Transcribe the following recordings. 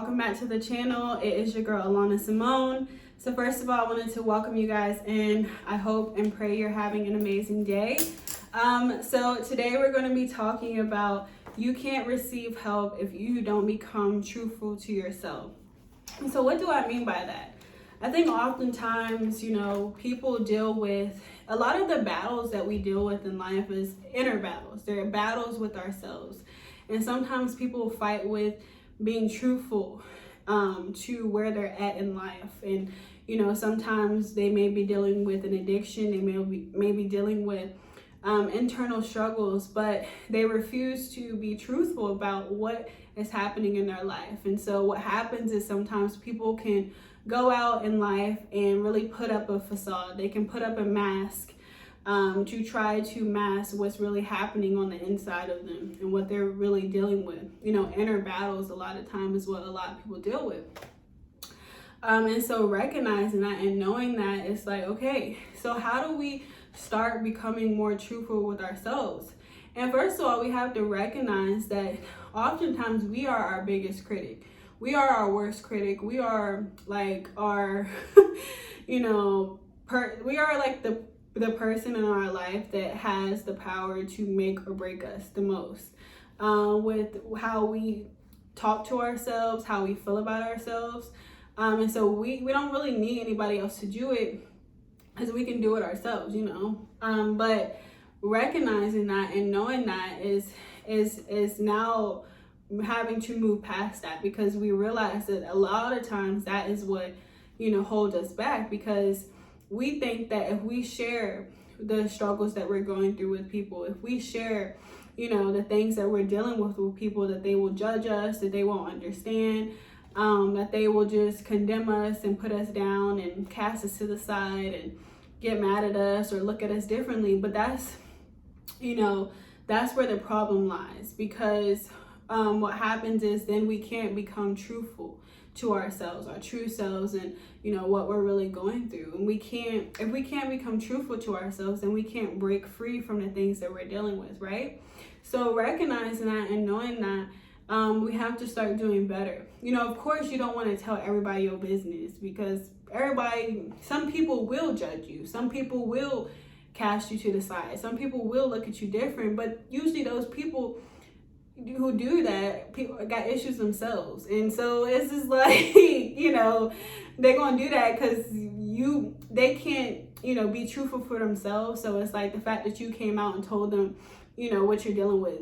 welcome back to the channel. It is your girl Alana Simone. So first of all, I wanted to welcome you guys in. I hope and pray you're having an amazing day. So today we're going to be talking about you can't receive help if you don't become truthful to yourself. So what do I mean by that? I think oftentimes, people deal with a lot of the battles that we deal with in life is inner battles. They're battles with ourselves. And sometimes people fight with being truthful to where they're at in life. And, sometimes they may be dealing with an addiction. They may be dealing with internal struggles, but they refuse to be truthful about what is happening in their life. And so what happens is sometimes people can go out in life and really put up a facade. They can put up a mask to try to mask what's really happening on the inside of them and what they're really dealing with. Inner battles a lot of times is what a lot of people deal with. And so recognizing that and knowing that, it's like, okay, so how do we start becoming more truthful with ourselves? And first of all, we have to recognize that oftentimes we are our biggest critic. We are our worst critic. We are like our, we are like the person in our life that has the power to make or break us the most, with how we talk to ourselves, how we feel about ourselves. And so we don't really need anybody else to do it, because we can do it ourselves, but recognizing that and knowing that is now having to move past that, because we realize that a lot of times that is what holds us back, because we think that if we share the struggles that we're going through with people, if we share the things that we're dealing with people, that they will judge us, that they won't understand, that they will just condemn us and put us down and cast us to the side and get mad at us or look at us differently. But that's where the problem lies, because what happens is then we can't become truthful to ourselves, our true selves, and what we're really going through. And if we can't become truthful to ourselves, then we can't break free from the things that we're dealing with, right? So recognizing that and knowing that, we have to start doing better. Of course, you don't want to tell everybody your business, because some people will judge you. Some people will cast you to the side. Some people will look at you different, but usually those people who do that, people got issues themselves. And so it's just like, they're going to do that because they can't, be truthful for themselves. So it's like the fact that you came out and told them, what you're dealing with,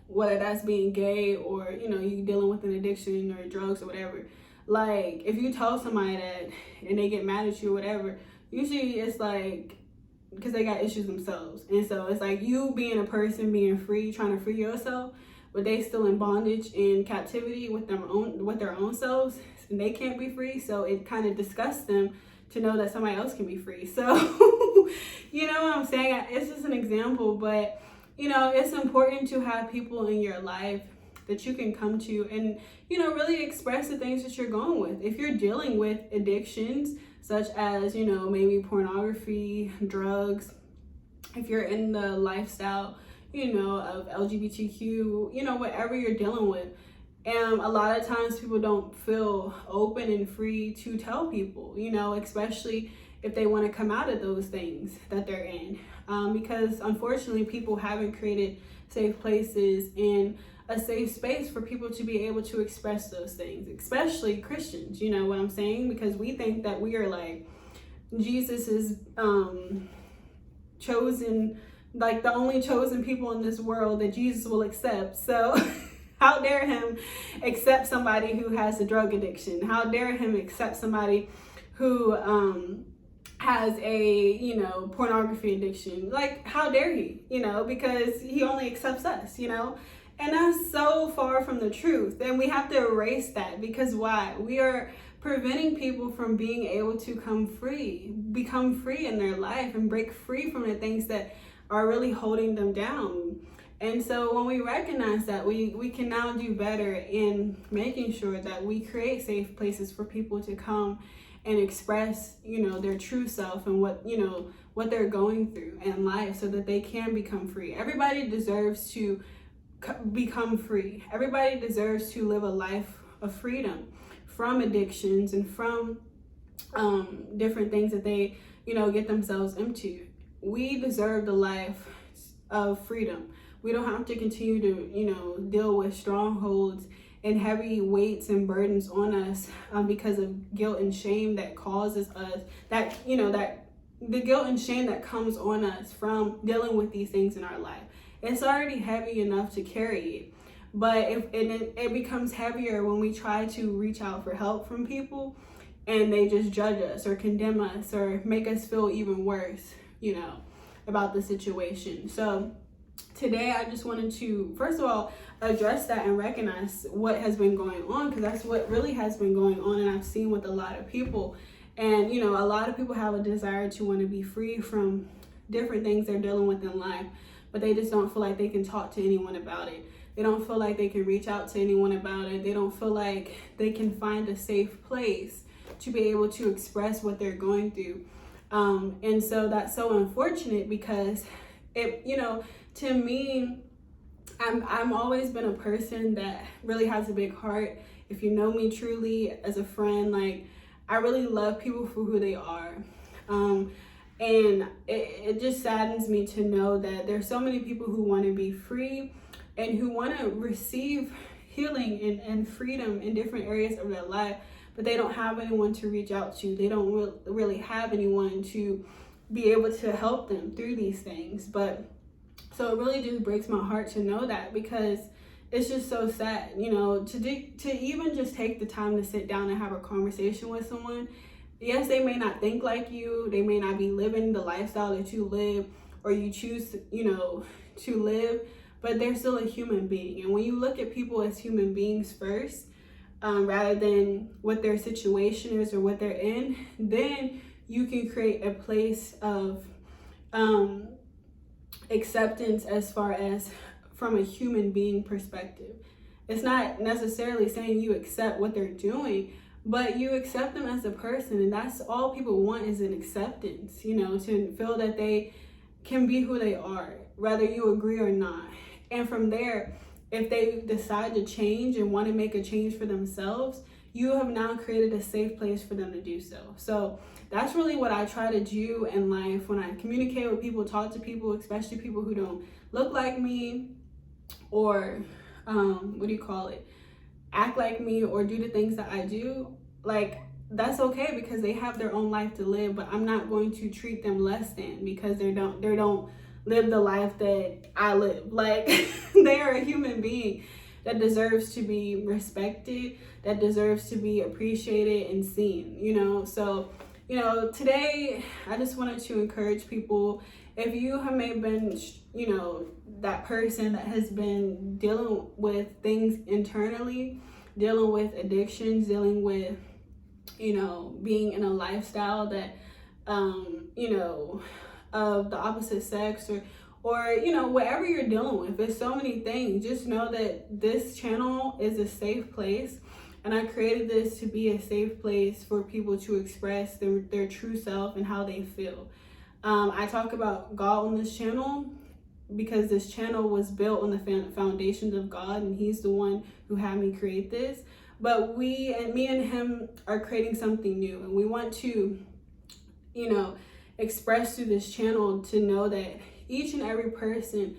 whether that's being gay or, you dealing with an addiction or drugs or whatever. Like, if you tell somebody that and they get mad at you or whatever, usually it's like, because they got issues themselves. And so it's like you being a person, being free, trying to free yourself, but they still in bondage and captivity with their own selves, and they can't be free. So it kind of disgusts them to know that somebody else can be free. So you know what I'm saying? It's just an example, but it's important to have people in your life that you can come to and, really express the things that you're going with. If you're dealing with addictions, such as, maybe pornography, drugs, if you're in the lifestyle, of LGBTQ, whatever you're dealing with. And a lot of times people don't feel open and free to tell people, especially if they want to come out of those things that they're in. Because unfortunately, people haven't created safe places and a safe space for people to be able to express those things, especially Christians, you know what I'm saying? Because we think that we are like Jesus is chosen, like the only chosen people in this world that Jesus will accept. So how dare him accept somebody who has a drug addiction? How dare him accept somebody who has a, pornography addiction? Like, how dare he, because he only accepts us, And that's so far from the truth. And we have to erase that, because why? We are preventing people from being able to become free in their life and break free from the things that are really holding them down. And so when we recognize that, we can now do better in making sure that we create safe places for people to come and express, their true self and what they're going through in life, so that they can become free. Everybody deserves to become free. Everybody deserves to live a life of freedom from addictions and from different things that they, get themselves into. We deserve the life of freedom. We don't have to continue to, deal with strongholds and heavy weights and burdens on us because of guilt and shame that causes us that the guilt and shame that comes on us from dealing with these things in our life. It's already heavy enough to carry it, but it becomes heavier when we try to reach out for help from people and they just judge us or condemn us or make us feel even worse, about the situation. So today I just wanted to, first of all, address that and recognize what has been going on, because that's what really has been going on, and I've seen with a lot of people. And a lot of people have a desire to want to be free from different things they're dealing with in life, but they just don't feel like they can talk to anyone about it. They don't feel like they can reach out to anyone about it. They don't feel like they can find a safe place to be able to express what they're going through. And so that's so unfortunate, because to me, I'm always been a person that really has a big heart. If you know me truly as a friend, like, I really love people for who they are. And it just saddens me to know that there's so many people who want to be free and who want to receive healing and freedom in different areas of their life, but they don't have anyone to reach out to. They don't really have anyone to be able to help them through these things. But so it really just breaks my heart to know that, because it's just so sad, to even just take the time to sit down and have a conversation with someone. Yes, they may not think like you. They may not be living the lifestyle that you live or you choose, to live, but they're still a human being. And when you look at people as human beings first, rather than what their situation is or what they're in, then you can create a place of acceptance as far as from a human being perspective. It's not necessarily saying you accept what they're doing, but you accept them as a person, and that's all people want, is an acceptance, to feel that they can be who they are, whether you agree or not. And from there, if they decide to change and want to make a change for themselves, you have now created a safe place for them to do so. So that's really what I try to do in life when I communicate with people, talk to people, especially people who don't look like me, or act like me, or do the things that I do. Like, that's okay, because they have their own life to live, but I'm not going to treat them less than because they don't live the life that I live. Like, they are a human being that deserves to be respected, that deserves to be appreciated and seen, So, today I just wanted to encourage people, if you have maybe been, that person that has been dealing with things internally, dealing with addictions, dealing with, being in a lifestyle that, of the opposite sex, or whatever you're dealing with. There's so many things. Just know that this channel is a safe place, and I created this to be a safe place for people to express their true self and how they feel. I talk about God on this channel because this channel was built on the foundations of God, and He's the one who had me create this. But me and Him are creating something new, and we want to, express through this channel to know that each and every person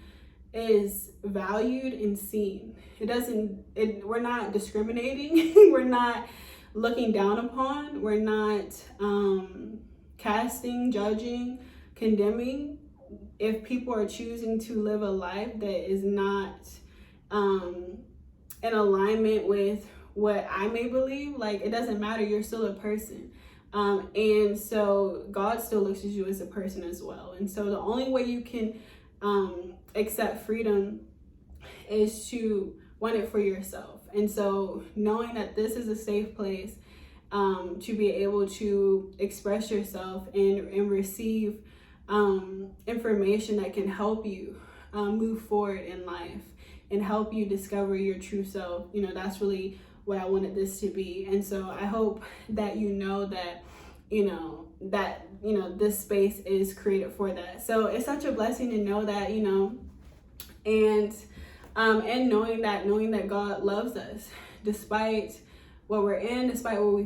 is valued and seen. We're not discriminating. We're not looking down upon. We're not casting, judging, condemning. If people are choosing to live a life that is not in alignment with what I may believe, like, it doesn't matter. You're still a person. And so God still looks at you as a person as well. And so the only way you can accept freedom is to want it for yourself. And so knowing that this is a safe place to be able to express yourself and receive information that can help you move forward in life and help you discover your true self, that's really what I wanted this to be. And so I hope that this space is created for that. So it's such a blessing to know that, and knowing that God loves us despite what we're in, despite what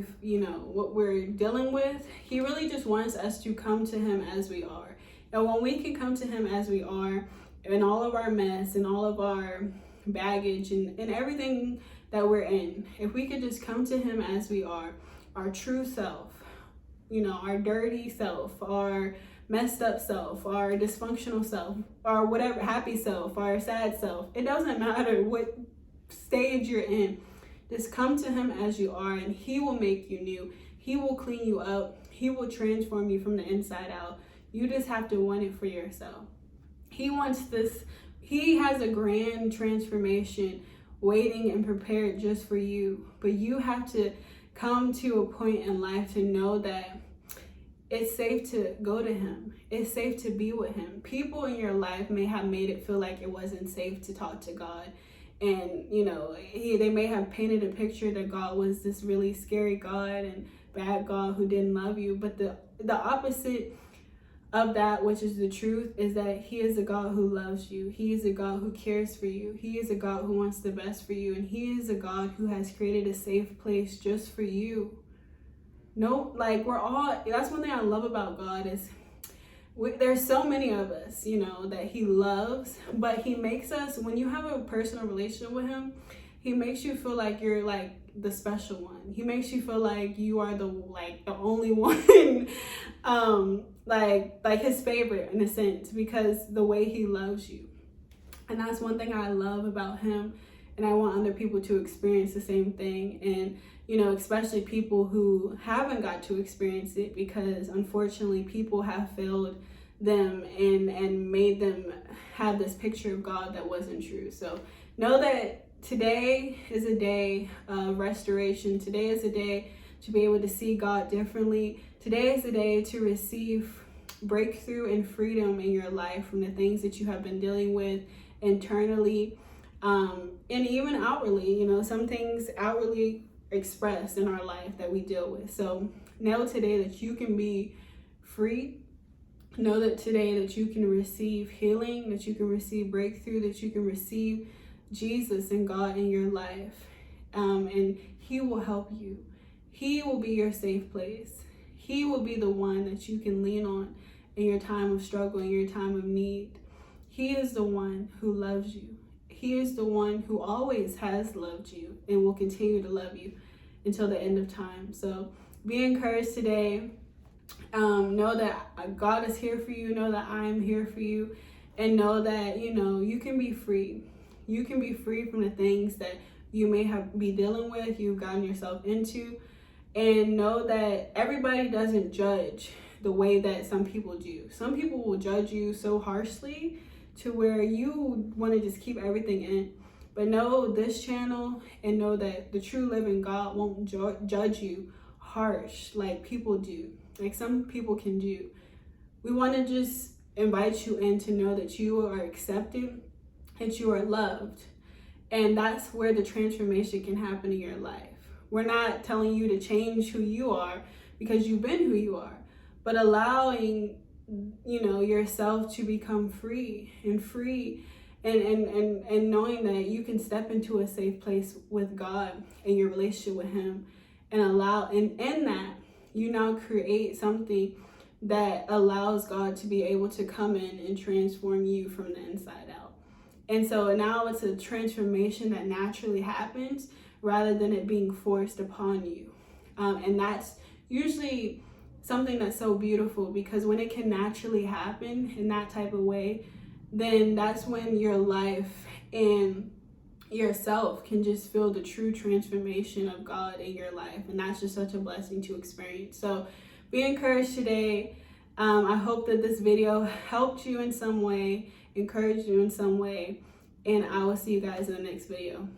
what we're dealing with. He really just wants us to come to him as we are. And when we can come to him as we are, in all of our mess and all of our baggage and everything that we're in, if we could just come to him as we are, our true self, our dirty self, our messed up self, our dysfunctional self, our whatever, happy self, our sad self. It doesn't matter what stage you're in. Just come to him as you are, and he will make you new. He will clean you up. He will transform you from the inside out. You just have to want it for yourself. He wants this. He has a grand transformation waiting and prepared just for you. But you have to come to a point in life to know that it's safe to go to him. It's safe to be with him. People in your life may have made it feel like it wasn't safe to talk to God. And, they may have painted a picture that God was this really scary God and bad God who didn't love you. But the opposite of that, which is the truth, is that he is a God who loves you. He is a God who cares for you. He is a God who wants the best for you. And he is a God who has created a safe place just for you. That's one thing I love about God is there's so many of us, that he loves, but he makes us, when you have a personal relationship with him, he makes you feel like you're like the special one. He makes you feel like you are the only one, like his favorite in a sense, because the way he loves you. And that's one thing I love about him. And I want other people to experience the same thing. And, especially people who haven't got to experience it, because unfortunately people have failed them and made them have this picture of God that wasn't true. So know that today is a day of restoration. Today is a day to be able to see God differently. Today is a day to receive breakthrough and freedom in your life from the things that you have been dealing with internally. And even outwardly, some things outwardly expressed in our life that we deal with. So know today that you can be free. Know that today that you can receive healing, that you can receive breakthrough, that you can receive Jesus and God in your life. And he will help you. He will be your safe place. He will be the one that you can lean on in your time of struggle, in your time of need. He is the one who loves you. He is the one who always has loved you and will continue to love you until the end of time. So be encouraged today. Know that God is here for you. Know that I am here for you. And know that, you can be free. You can be free from the things that you may be dealing with, you've gotten yourself into. And know that everybody doesn't judge the way that some people do. Some people will judge you so harshly to where you want to just keep everything in. But know this channel and know that the true living God won't judge you harsh like people do, like some people can do. We want to just invite you in to know that you are accepted, that you are loved. And that's where the transformation can happen in your life. We're not telling you to change who you are because you've been who you are, but allowing yourself to become free and knowing that you can step into a safe place with God and your relationship with him, and in that you now create something that allows God to be able to come in and transform you from the inside out. And so now it's a transformation that naturally happens rather than it being forced upon you. And that's usually something that's so beautiful, because when it can naturally happen in that type of way, then that's when your life and yourself can just feel the true transformation of God in your life. And that's just such a blessing to experience. So be encouraged today. I hope that this video helped you in some way, encouraged you in some way, and I will see you guys in the next video.